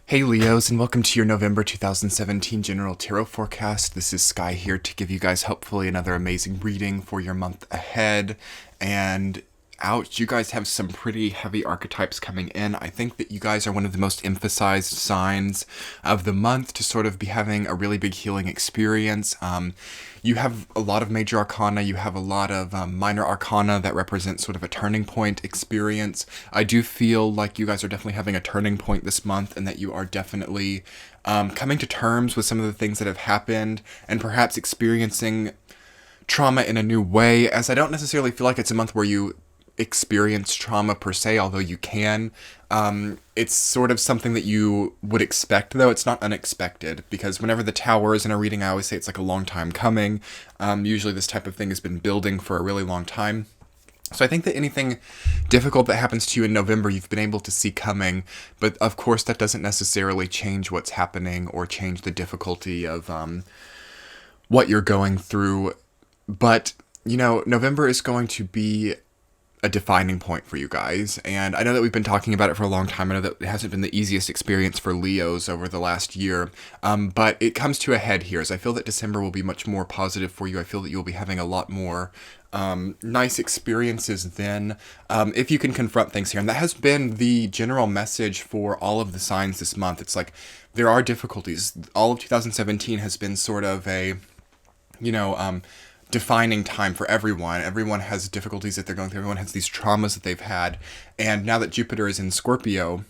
Hey Leos, and welcome to your November 2017 General Tarot Forecast. This is Sky here to give you guys hopefully another amazing reading for your month ahead. And ouch, you guys have some pretty heavy archetypes coming in. I think that you guys are one of the most emphasized signs of the month to sort of be having a really big healing experience. You have a lot of major arcana, you have a lot of minor arcana that represent sort of a turning point experience. I do feel like you guys are definitely having a turning point this month and that you are definitely coming to terms with some of the things that have happened and perhaps experiencing trauma in a new way, as I don't necessarily feel like it's a month where you experience trauma per se, although you can. It's sort of something that you would expect, though. It's not unexpected, because whenever the Tower is in a reading, I always say it's like a long time coming. Usually this type of thing has been building for a really long time. So I think that anything difficult that happens to you in November, you've been able to see coming, but of course that doesn't necessarily change what's happening or change the difficulty of what you're going through. But, you know, November is going to be a defining point for you guys, and I know that we've been talking about it for a long time. I know that it hasn't been the easiest experience for Leos over the last year, but it comes to a head here, as I feel that December will be much more positive for you. I feel that you'll be having a lot more nice experiences then, if you can confront things here, and that has been the general message for all of the signs this month. It's like, there are difficulties. All of 2017 has been sort of a, defining time for everyone. Everyone has difficulties that they're going through. Everyone has these traumas that they've had. And now that Jupiter is in Scorpio,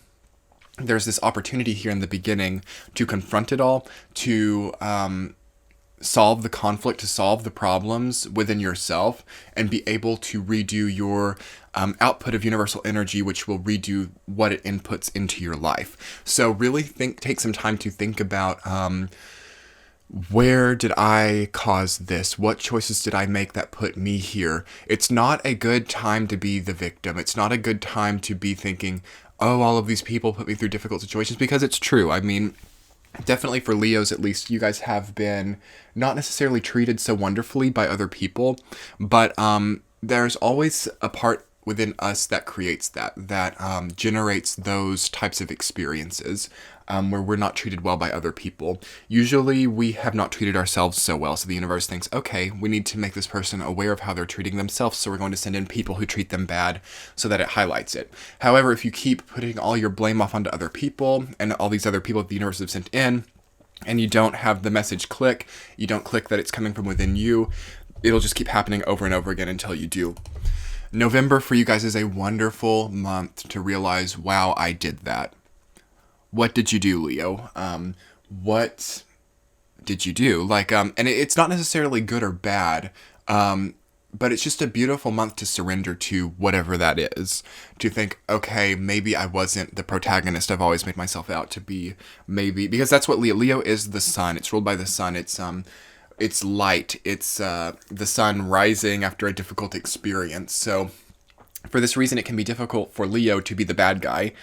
there's this opportunity here in the beginning to confront it all, to solve the conflict, to solve the problems within yourself, and be able to redo your output of universal energy, which will redo what it inputs into your life. So really take some time to think about where did I cause this? What choices did I make that put me here? It's not a good time to be the victim. It's not a good time to be thinking, oh, all of these people put me through difficult situations, because it's true. I mean, definitely for Leos, at least, you guys have been not necessarily treated so wonderfully by other people, but there's always a part within us that creates that generates those types of experiences where we're not treated well by other people. Usually we have not treated ourselves so well, so the universe thinks, okay, we need to make this person aware of how they're treating themselves, so we're going to send in people who treat them bad so that it highlights it. However, if you keep putting all your blame off onto other people, and all these other people that the universe have sent in, and you don't have the message click, you don't click that it's coming from within you, it'll just keep happening over and over again until you do. November for you guys is a wonderful month to realize, wow, I did that. What did you do, Leo? What did you do? And it's not necessarily good or bad, but it's just a beautiful month to surrender to whatever that is. To think, okay, maybe I wasn't the protagonist I've always made myself out to be. Maybe, because that's what Leo is, the sun. It's ruled by the sun. It's light. It's the sun rising after a difficult experience. So for this reason, it can be difficult for Leo to be the bad guy,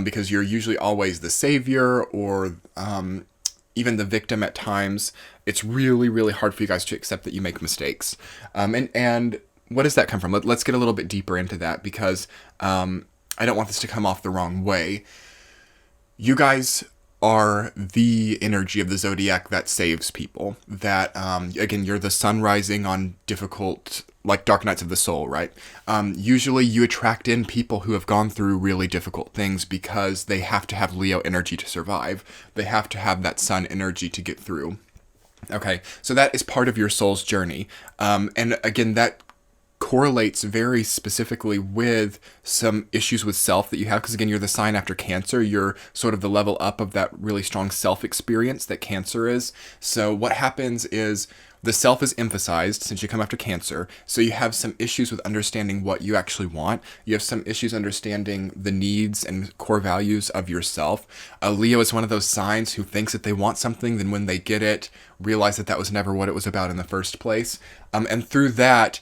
because you're usually always the savior or even the victim at times. It's really, really hard for you guys to accept that you make mistakes. And what does that come from? Let's get a little bit deeper into that, because I don't want this to come off the wrong way. You guys are the energy of the zodiac that saves people. That, again, you're the sun rising on difficult, like dark nights of the soul, right? Usually you attract in people who have gone through really difficult things because they have to have Leo energy to survive. They have to have that sun energy to get through. Okay, so that is part of your soul's journey. And again, that correlates very specifically with some issues with self that you have, because again, you're the sign after Cancer. You're sort of the level up of that really strong self experience that Cancer is. So what happens is the self is emphasized since you come after Cancer. So you have some issues with understanding what you actually want. You have some issues understanding the needs and core values of yourself. Leo is one of those signs who thinks that they want something, then when they get it, realize that that was never what it was about in the first place. And through that,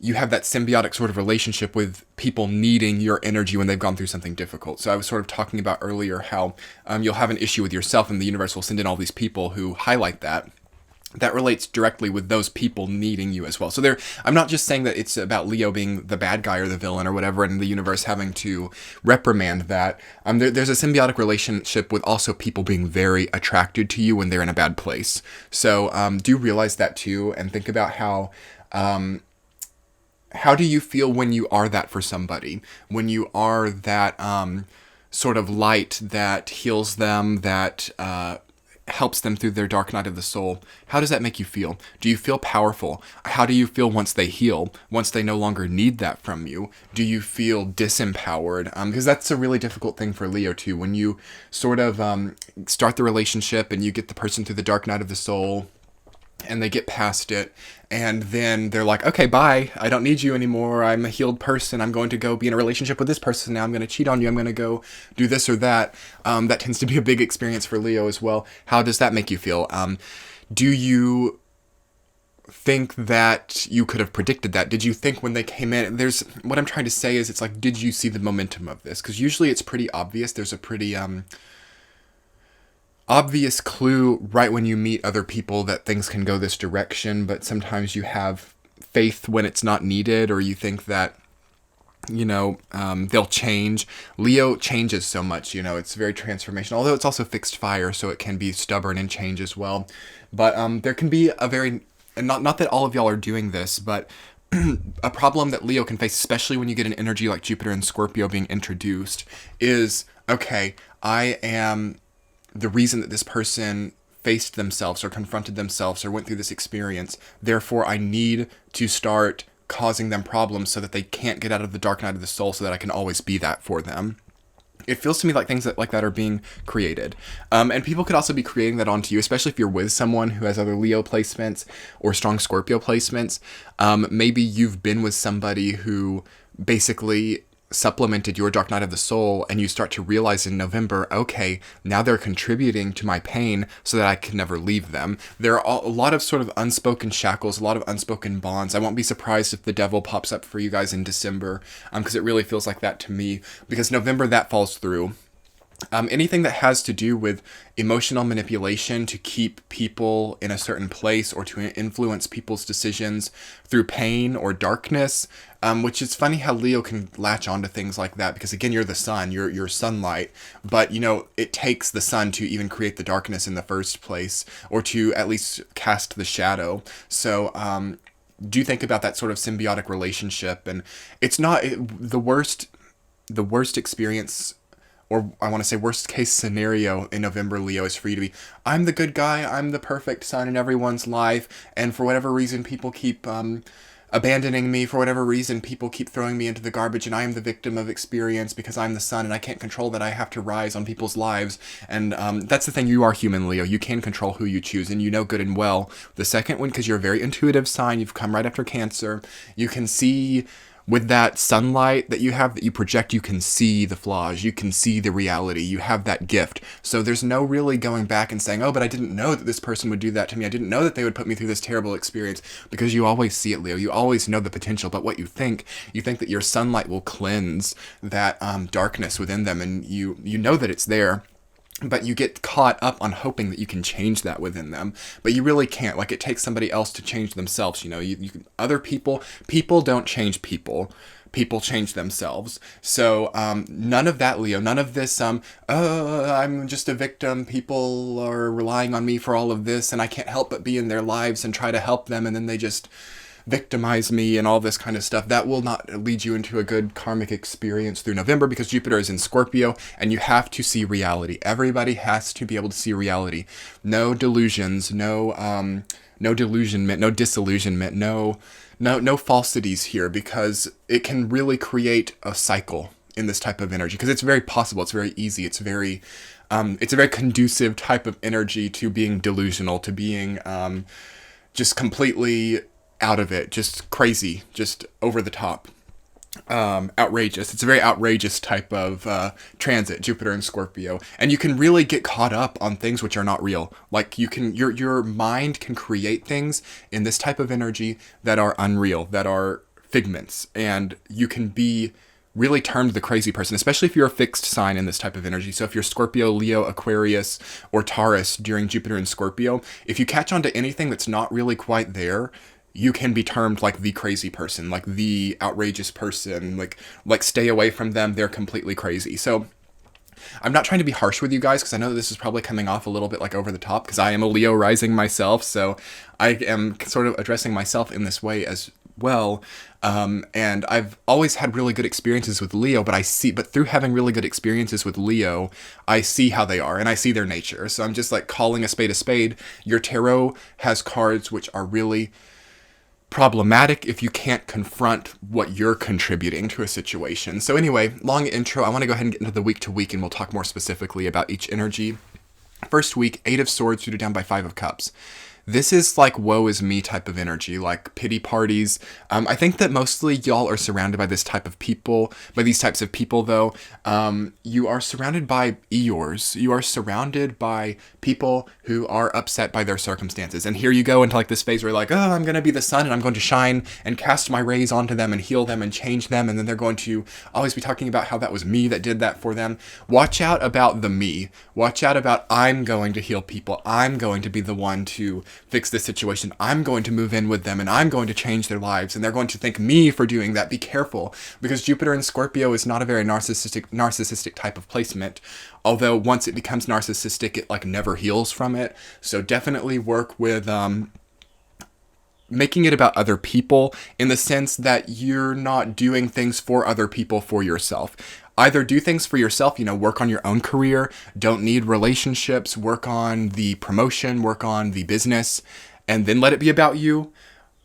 you have that symbiotic sort of relationship with people needing your energy when they've gone through something difficult. So I was sort of talking about earlier how you'll have an issue with yourself, and the universe will send in all these people who highlight that. that relates directly with those people needing you as well. So I'm not just saying that it's about Leo being the bad guy or the villain or whatever, and the universe having to reprimand that. There's a symbiotic relationship with also people being very attracted to you when they're in a bad place. So do realize that too, and think about how do you feel when you are that for somebody? When you are that sort of light that heals them, that helps them through their dark night of the soul. How does that make you feel? Do you feel powerful? How do you feel once they heal? Once they no longer need that from you? Do you feel disempowered? Because that's a really difficult thing for Leo too. When you sort of start the relationship and you get the person through the dark night of the soul, and they get past it, and then they're like, okay, bye, I don't need you anymore, I'm a healed person, I'm going to go be in a relationship with this person now, I'm going to cheat on you, I'm going to go do this or that. That tends to be a big experience for Leo as well. How does that make you feel? Do you think that you could have predicted that? Did you think when they came in, what I'm trying to say is, it's like, did you see the momentum of this? Because usually it's pretty obvious. There's a pretty obvious clue right when you meet other people that things can go this direction, but sometimes you have faith when it's not needed, or you think that, they'll change. Leo changes so much, it's very transformational, although it's also fixed fire, so it can be stubborn and change as well. But there can be a very, and not that all of y'all are doing this, but a problem that Leo can face, especially when you get an energy like Jupiter and Scorpio being introduced, is, okay, I am the reason that this person faced themselves or confronted themselves or went through this experience. Therefore, I need to start causing them problems so that they can't get out of the dark night of the soul, so that I can always be that for them. It feels to me like things like that are being created. And people could also be creating that onto you, especially if you're with someone who has other Leo placements or strong Scorpio placements. Maybe you've been with somebody who basically supplemented your dark night of the soul, and you start to realize in November, okay, now they're contributing to my pain so that I can never leave them. There are a lot of sort of unspoken shackles, a lot of unspoken bonds. I won't be surprised if the devil pops up for you guys in December, because it really feels like that to me, because November, that falls through. Anything that has to do with emotional manipulation to keep people in a certain place or to influence people's decisions through pain or darkness, which is funny how Leo can latch onto things like that, because again, you're the sun, you're sunlight, but it takes the sun to even create the darkness in the first place, or to at least cast the shadow. So do think about that sort of symbiotic relationship, and it's not the worst experience, or I want to say worst case scenario in November, Leo, is for you to be, I'm the good guy, I'm the perfect son in everyone's life, and for whatever reason people keep abandoning me, for whatever reason people keep throwing me into the garbage, and I am the victim of experience because I'm the sun and I can't control that. I have to rise on people's lives. And that's the thing, you are human, Leo. You can control who you choose, and you know good and well. The second one, because you're a very intuitive sign, you've come right after Cancer, you can see with that sunlight that you have, that you project, you can see the flaws, you can see the reality, you have that gift. So there's no really going back and saying, oh, but I didn't know that this person would do that to me, I didn't know that they would put me through this terrible experience, because you always see it, Leo, you always know the potential. But what you think that your sunlight will cleanse that darkness within them, and you know that it's there, but you get caught up on hoping that you can change that within them, but you really can't. Like, it takes somebody else to change themselves. Other people don't change people. People change themselves. So none of that, Leo. None of this. I'm just a victim. People are relying on me for all of this, and I can't help but be in their lives and try to help them, and then they just victimize me and all this kind of stuff. That will not lead you into a good karmic experience through November, because Jupiter is in Scorpio, and you have to see reality. Everybody has to be able to see reality. No delusions, no delusionment, no disillusionment, no falsities here, because it can really create a cycle in this type of energy, because it's very possible, it's very easy, it's a very conducive type of energy to being delusional, to being just completely out of it, just crazy, just over the top, outrageous. It's a very outrageous type of transit, Jupiter and Scorpio, and you can really get caught up on things which are not real. Like, your mind can create things in this type of energy that are unreal, that are figments, and you can be really termed the crazy person, especially if you're a fixed sign in this type of energy. So if you're Scorpio, Leo, Aquarius, or Taurus during Jupiter in Scorpio, if you catch on to anything that's not really quite there, you can be termed like the crazy person, like the outrageous person, like stay away from them, they're completely crazy. So I'm not trying to be harsh with you guys, because I know that this is probably coming off a little bit like over the top, because I am a Leo rising myself, so I am sort of addressing myself in this way as well. And I've always had really good experiences with Leo, but through having really good experiences with Leo, I see how they are and I see their nature. So I'm just like calling a spade a spade. Your tarot has cards which are really problematic if you can't confront what you're contributing to a situation. So anyway, long intro. I want to go ahead and get into the week to week, and we'll talk more specifically about each energy. First week, 8 of Swords rooted down by 5 of Cups. This is like woe is me type of energy, like pity parties. I think that mostly y'all are surrounded by these types of people, though. You are surrounded by Eeyores. You are surrounded by people who are upset by their circumstances. And here you go into like this phase where you're like, oh, I'm going to be the sun and I'm going to shine and cast my rays onto them and heal them and change them. And then they're going to always be talking about how that was me that did that for them. Watch out about the me. Watch out about I'm going to heal people. I'm going to be the one to fix this situation. I'm going to move in with them and I'm going to change their lives, and they're going to thank me for doing that. Be careful, because Jupiter in Scorpio is not a very narcissistic type of placement, although once it becomes narcissistic, it like never heals from it. So definitely work with making it about other people, in the sense that you're not doing things for other people for yourself. Either do things for yourself, work on your own career, don't need relationships, work on the promotion, work on the business, and then let it be about you,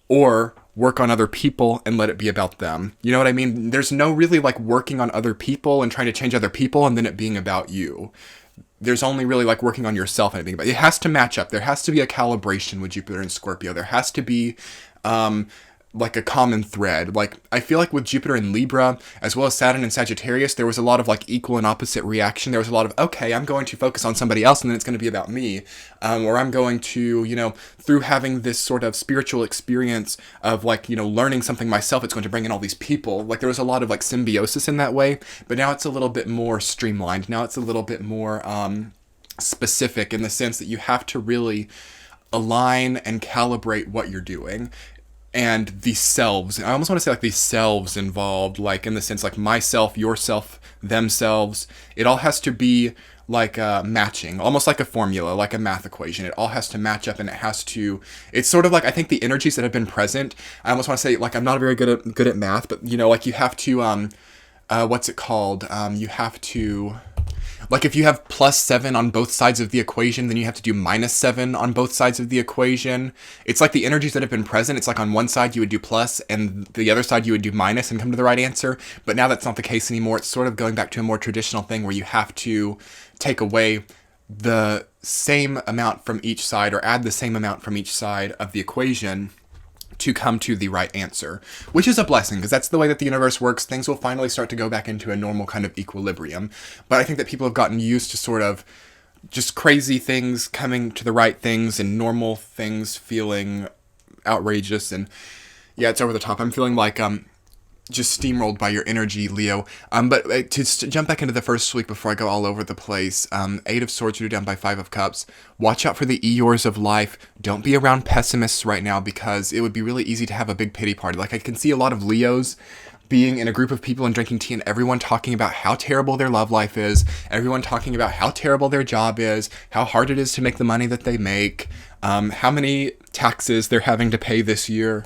or work on other people and let it be about them. You know what I mean? There's no really like working on other people and trying to change other people and then it being about you. There's only really like working on yourself and everything, but it has to match up. There has to be a calibration with Jupiter and Scorpio. There has to be like a common thread. Like I feel like with Jupiter in Libra, as well as Saturn and Sagittarius, there was a lot of like equal and opposite reaction. There was a lot of, okay, I'm going to focus on somebody else and then it's going to be about me. Or I'm going to, through having this sort of spiritual experience of like, learning something myself, it's going to bring in all these people. Like there was a lot of like symbiosis in that way, but now it's a little bit more streamlined. Now it's a little bit more specific, in the sense that you have to really align and calibrate what you're doing. And the selves, I almost want to say like the selves involved, like in the sense like myself, yourself, themselves. It all has to be like matching, almost like a formula, like a math equation. It all has to match up, and it's sort of like, I think the energies that have been present, I almost want to say, like, I'm not very good at math, but like you have to, what's it called? You have to, like if you have +7 on both sides of the equation, then you have to do -7 on both sides of the equation. It's like the energies that have been present. It's like on one side you would do plus and the other side you would do minus and come to the right answer. But now that's not the case anymore. It's sort of going back to a more traditional thing where you have to take away the same amount from each side, or add the same amount from each side of the equation to come to the right answer, which is a blessing, because that's the way that the universe works. Things will finally start to go back into a normal kind of equilibrium. But I think that people have gotten used to sort of just crazy things coming to the right things and normal things feeling outrageous. And yeah, it's over the top. I'm feeling like just steamrolled by your energy, Leo. But to jump back into the first week before I go all over the place, 8 of Swords rooted down by 5 of Cups. Watch out for the Eeyores of life. Don't be around pessimists right now, because it would be really easy to have a big pity party. Like I can see a lot of Leos being in a group of people and drinking tea, and everyone talking about how terrible their love life is, everyone talking about how terrible their job is, how hard it is to make the money that they make, how many taxes they're having to pay this year,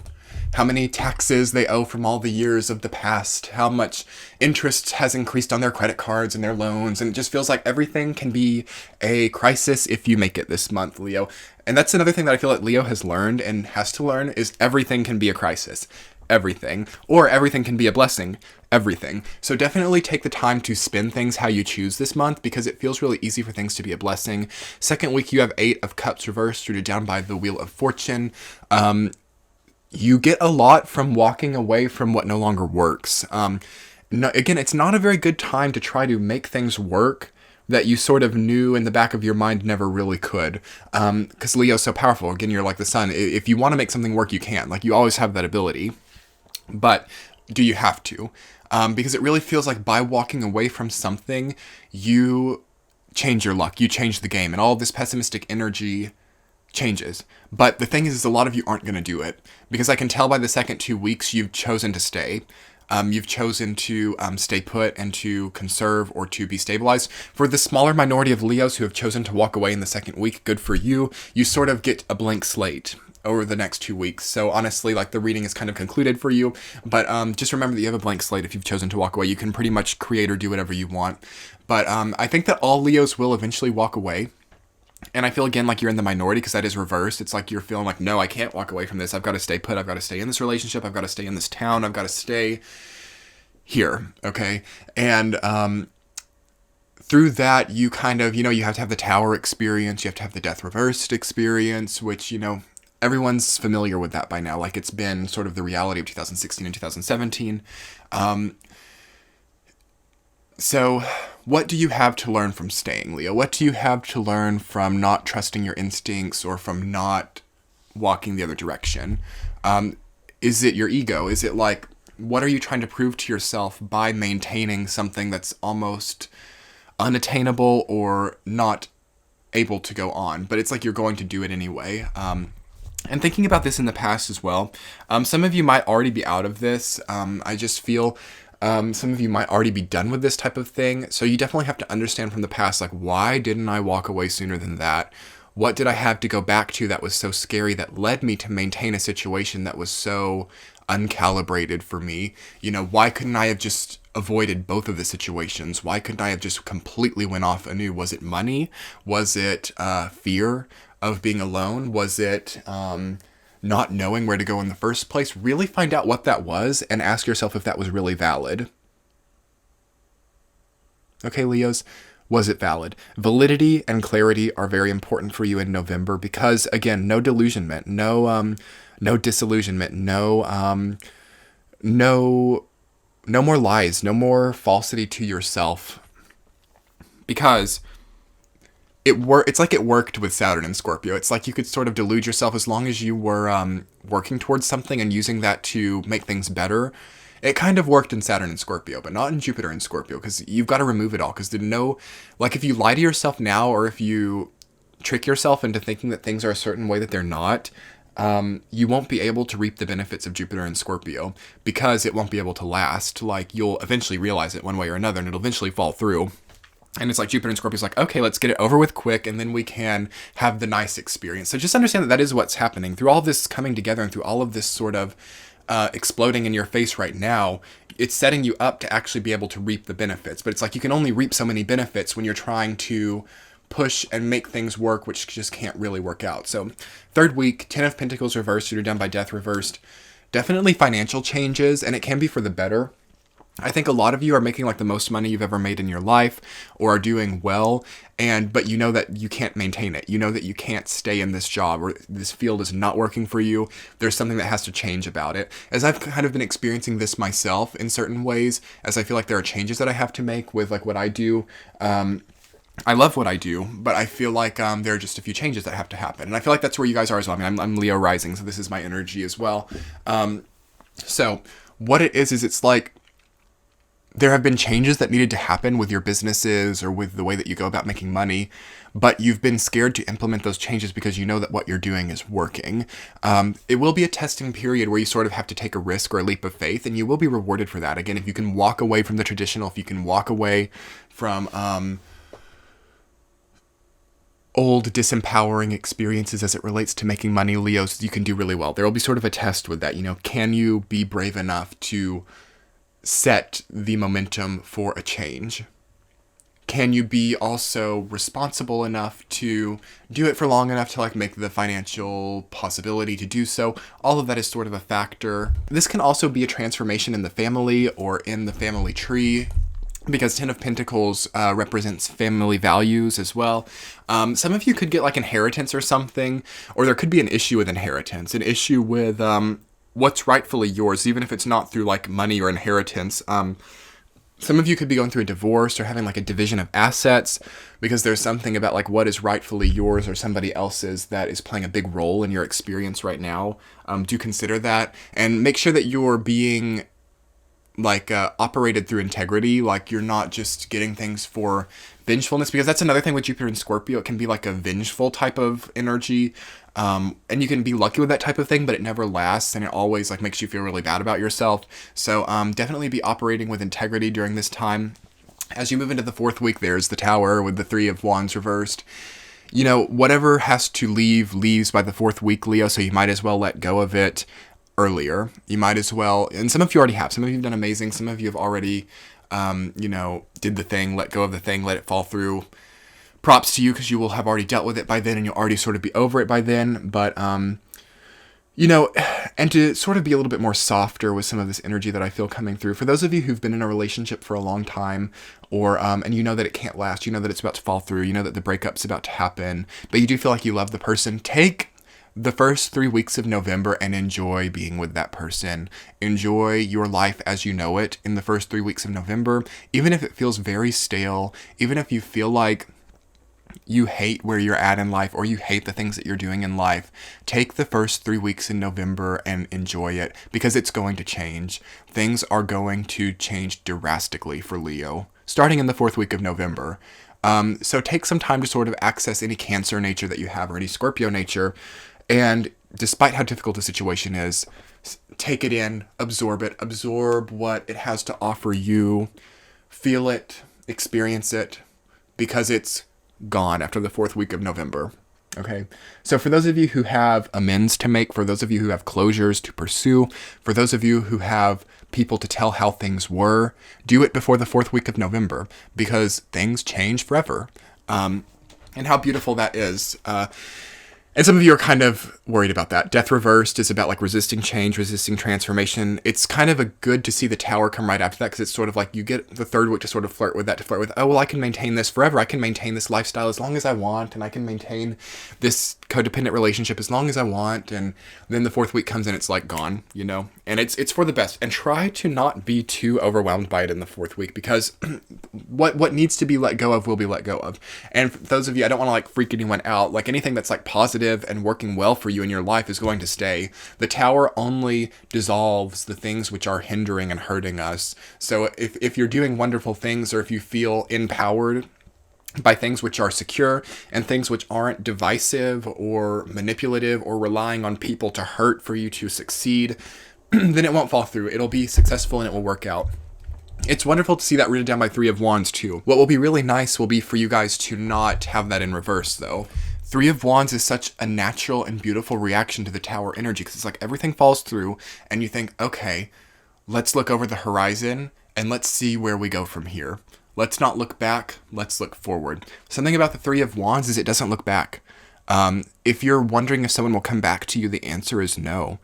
how many taxes they owe from all the years of the past, how much interest has increased on their credit cards and their loans, and it just feels like everything can be a crisis if you make it this month, Leo. And that's another thing that I feel like Leo has learned and has to learn, is everything can be a crisis. Everything. Or everything can be a blessing. Everything. So definitely take the time to spin things how you choose this month, because it feels really easy for things to be a blessing. Second week, you have 8 of Cups reversed, rooted down by the Wheel of Fortune. You get a lot from walking away from what no longer works. Again, it's not a very good time to try to make things work that you sort of knew in the back of your mind never really could. Because Leo's so powerful. Again, you're like the sun. If you want to make something work, you can. Like, you always have that ability. But do you have to? because it really feels like by walking away from something, you change your luck, you change the game, and all of this pessimistic energy changes. But the thing is a lot of you aren't going to do it, because I can tell by the second 2 weeks you've chosen to stay. You've chosen to stay put and to conserve or to be stabilized. For the smaller minority of Leos who have chosen to walk away in the second week, good for you. You sort of get a blank slate over the next 2 weeks. So honestly, like, the reading is kind of concluded for you, but just remember that you have a blank slate. If you've chosen to walk away, you can pretty much create or do whatever you want. But I think that all Leos will eventually walk away. And I feel, again, like you're in the minority, because that is reversed. It's like you're feeling like, no, I can't walk away from this. I've got to stay put. I've got to stay in this relationship. I've got to stay in this town. I've got to stay here. Okay. And through that, you kind of, you have to have the Tower experience. You have to have the Death Reversed experience, which, everyone's familiar with that by now. Like, it's been sort of the reality of 2016 and 2017. So what do you have to learn from staying, Leo? What do you have to learn from not trusting your instincts or from not walking the other direction? Is it your ego? Is it like, what are you trying to prove to yourself by maintaining something that's almost unattainable or not able to go on? But it's like you're going to do it anyway. And thinking about this in the past as well, some of you might already be out of this. I just feel some of you might already be done with this type of thing. So you definitely have to understand from the past, like, why didn't I walk away sooner than that? What did I have to go back to that was so scary that led me to maintain a situation that was so uncalibrated for me? Why couldn't I have just avoided both of the situations? Why couldn't I have just completely went off anew? Was it money? Was it fear of being alone? Was it not knowing where to go in the first place? Really find out what that was and ask yourself if that was really valid. Okay, Leos, was it valid? Validity and clarity are very important for you in November, because, again, no delusionment, no disillusionment, no more lies, no more falsity to yourself, because it's like it worked with Saturn and Scorpio. It's like you could sort of delude yourself as long as you were working towards something and using that to make things better. It kind of worked in Saturn and Scorpio, but not in Jupiter and Scorpio, because you've got to remove it all. Because if you lie to yourself now, or if you trick yourself into thinking that things are a certain way that they're not, you won't be able to reap the benefits of Jupiter and Scorpio, because it won't be able to last. Like, you'll eventually realize it one way or another, and it'll eventually fall through. And it's like Jupiter and Scorpio's like, okay, let's get it over with quick, and then we can have the nice experience. So just understand that is what's happening. Through all this coming together and through all of this sort of exploding in your face right now, it's setting you up to actually be able to reap the benefits. But it's like you can only reap so many benefits when you're trying to push and make things work, which just can't really work out. So third week, 10 of Pentacles reversed, you're done by Death reversed. Definitely financial changes, and it can be for the better. I think a lot of you are making like the most money you've ever made in your life, or are doing well, but you know that you can't maintain it. You know that you can't stay in this job, or this field is not working for you. There's something that has to change about it. As I've kind of been experiencing this myself in certain ways, as I feel like there are changes that I have to make with like what I do. I love what I do, but I feel like there are just a few changes that have to happen. And I feel like that's where you guys are as well. I mean, I'm Leo rising, so this is my energy as well. So what it is it's like, there have been changes that needed to happen with your businesses or with the way that you go about making money, but you've been scared to implement those changes because you know that what you're doing is working. It will be a testing period where you sort of have to take a risk or a leap of faith, and you will be rewarded for that. Again, if you can walk away from the traditional, if you can walk away from old disempowering experiences as it relates to making money, Leos, you can do really well. There will be sort of a test with that. Can you be brave enough to set the momentum for a change? Can you be also responsible enough to do it for long enough to like make the financial possibility to do so? All of that is sort of a factor. This can also be a transformation in the family or in the family tree, because 10 of Pentacles represents family values as well. Some of you could get like inheritance or something, or there could be an issue with inheritance, an issue with what's rightfully yours, even if it's not through like money or inheritance. Some of you could be going through a divorce or having like a division of assets, because there's something about like what is rightfully yours or somebody else's that is playing a big role in your experience right now. Do consider that, and make sure that you're being operated through integrity. Like you're not just getting things for vengefulness, because that's another thing with Jupiter and Scorpio. It can be like a vengeful type of energy. And you can be lucky with that type of thing, but it never lasts, and it always like makes you feel really bad about yourself. So definitely be operating with integrity during this time. As you move into the fourth week, there's the Tower with the Three of Wands reversed. You know, whatever has to leave, leaves by the fourth week, Leo, so you might as well let go of it earlier. You might as well, and some of you already have. Some of you have done amazing. Some of you have already, did the thing, let go of the thing, let it fall through. Props to you, because you will have already dealt with it by then, and you'll already sort of be over it by then. But, and to sort of be a little bit more softer with some of this energy that I feel coming through. For those of you who've been in a relationship for a long time, or, and you know that it can't last, you know that it's about to fall through, you know that the breakup's about to happen, but you do feel like you love the person, take the first 3 weeks of November and enjoy being with that person. Enjoy your life as you know it in the first 3 weeks of November, even if it feels very stale, even if you feel like you hate where you're at in life, or you hate the things that you're doing in life. Take the first 3 weeks in November and enjoy it, because it's going to change. Things are going to change drastically for Leo, starting in the fourth week of November. So take some time to sort of access any Cancer nature that you have, or any Scorpio nature. And despite how difficult the situation is, take it in, absorb what it has to offer you, feel it, experience it, because it's gone after the fourth week of November. Okay. So for those of you who have amends to make, for those of you who have closures to pursue, for those of you who have people to tell how things were, do it before the fourth week of November, because things change forever. And how beautiful that is. And some of you are kind of worried about that. Death reversed is about like resisting change, resisting transformation. It's kind of good to see the Tower come right after that, because it's sort of like you get the third week to sort of flirt with, oh, well, I can maintain this forever. I can maintain this lifestyle as long as I want, and I can maintain this codependent relationship as long as I want. And then the fourth week comes in, it's like gone, and it's for the best. And try to not be too overwhelmed by it in the fourth week, because what needs to be let go of will be let go of. And for those of you, I don't want to like freak anyone out, like anything that's like positive and working well for you in your life is going to stay. The Tower only dissolves the things which are hindering and hurting us. So if you're doing wonderful things, or if you feel empowered by things which are secure and things which aren't divisive or manipulative or relying on people to hurt for you to succeed, then it won't fall through. It'll be successful and it will work out. It's wonderful to see that written down by Three of Wands too. What will be really nice will be for you guys to not have that in reverse though. Three of Wands is such a natural and beautiful reaction to the Tower energy, because it's like everything falls through and you think, okay, let's look over the horizon and let's see where we go from here. Let's not look back, let's look forward. Something about the Three of Wands is it doesn't look back. If you're wondering if someone will come back to you, the answer is no.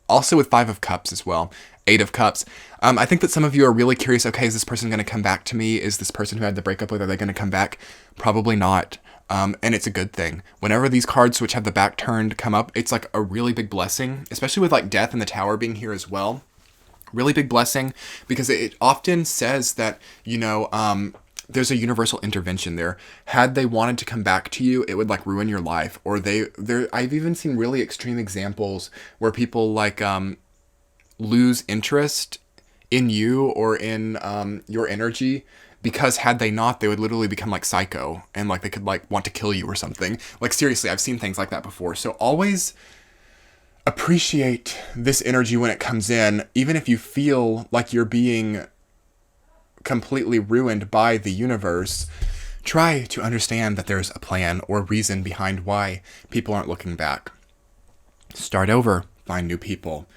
Also with Five of Cups as well. Eight of Cups. I think that some of you are really curious, okay, is this person going to come back to me? Is this person who had the breakup with, are they going to come back? Probably not. And it's a good thing. Whenever these cards which have the back turned come up, it's like a really big blessing, especially with like Death and the Tower being here as well. Really big blessing, because it often says that, there's a universal intervention there. Had they wanted to come back to you, it would like ruin your life. Or I've even seen really extreme examples where people like lose interest in you or in your energy, because had they not, they would literally become like psycho and like they could like want to kill you or something. Like seriously, I've seen things like that before. So always appreciate this energy when it comes in, even if you feel like you're being completely ruined by the universe. Try to understand that there's a plan or reason behind why people aren't looking back. Start over, find new people.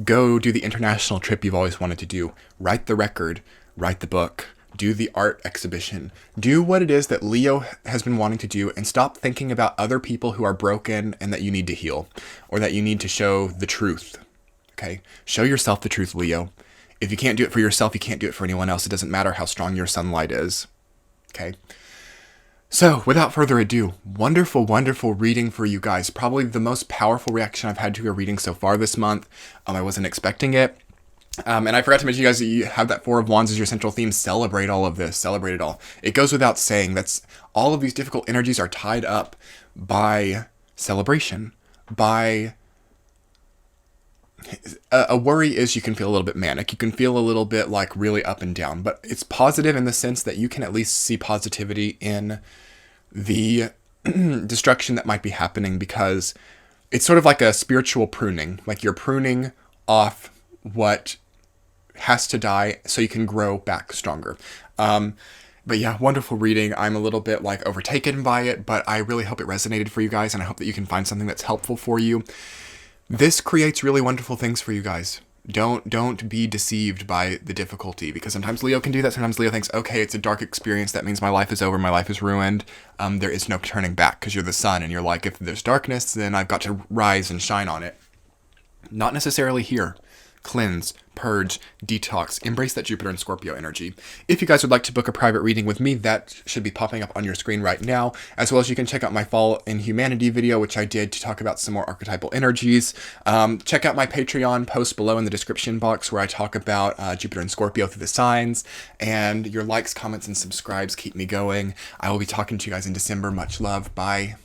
Go do the international trip you've always wanted to do. Write the record, write the book, do the art exhibition. Do what it is that Leo has been wanting to do, and stop thinking about other people who are broken and that you need to heal, or that you need to show the truth. Okay? Show yourself the truth, Leo. If you can't do it for yourself, you can't do it for anyone else. It doesn't matter how strong your sunlight is. Okay? So, without further ado, wonderful, wonderful reading for you guys. Probably the most powerful reaction I've had to a reading so far this month. I wasn't expecting it. And I forgot to mention, you guys, that you have that Four of Wands as your central theme. Celebrate all of this. Celebrate it all. It goes without saying. That's all of these difficult energies are tied up by celebration, by a worry is you can feel a little bit manic. You can feel a little bit like really up and down, but it's positive in the sense that you can at least see positivity in the destruction that might be happening, because it's sort of like a spiritual pruning. Like you're pruning off what has to die so you can grow back stronger. But yeah, wonderful reading. I'm a little bit like overtaken by it, but I really hope it resonated for you guys, and I hope that you can find something that's helpful for you. This creates really wonderful things for you guys. Don't be deceived by the difficulty, because sometimes Leo can do that. Sometimes Leo thinks, okay, it's a dark experience. That means my life is over. My life is ruined. There is no turning back, because you're the sun, and you're like, if there's darkness, then I've got to rise and shine on it. Not necessarily here. Cleanse, purge, detox, embrace that Jupiter and Scorpio energy. If you guys would like to book a private reading with me, that should be popping up on your screen right now, as well as you can check out my Fall in Humanity video, which I did to talk about some more archetypal energies. Check out my Patreon post below in the description box, where I talk about Jupiter and Scorpio through the signs, and your likes, comments, and subscribes keep me going. I will be talking to you guys in December. Much love. Bye.